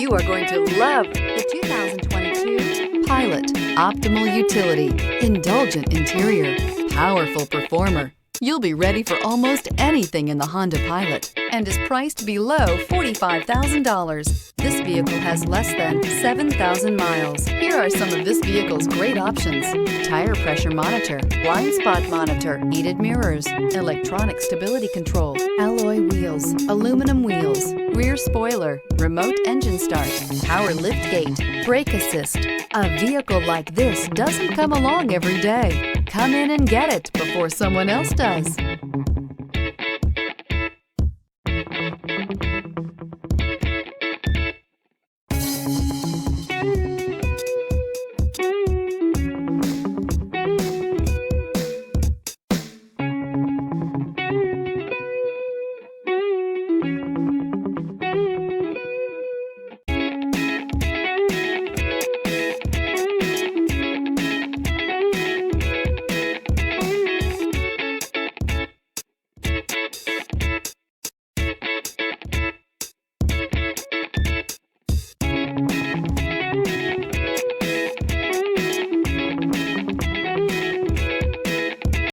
You are going to love the 2022 Pilot. Optimal utility, indulgent interior, powerful performer. You'll be ready for almost anything in the Honda Pilot and is priced below $45,000. This vehicle has less than 7,000 miles. Here are some of this vehicle's great options: tire pressure monitor, blind spot monitor, heated mirrors, electronic stability control, alloy wheels, aluminum wheels, rear spoiler, remote engine start, power lift gate, brake assist. A vehicle like this doesn't come along every day. Come in and get it before someone else does.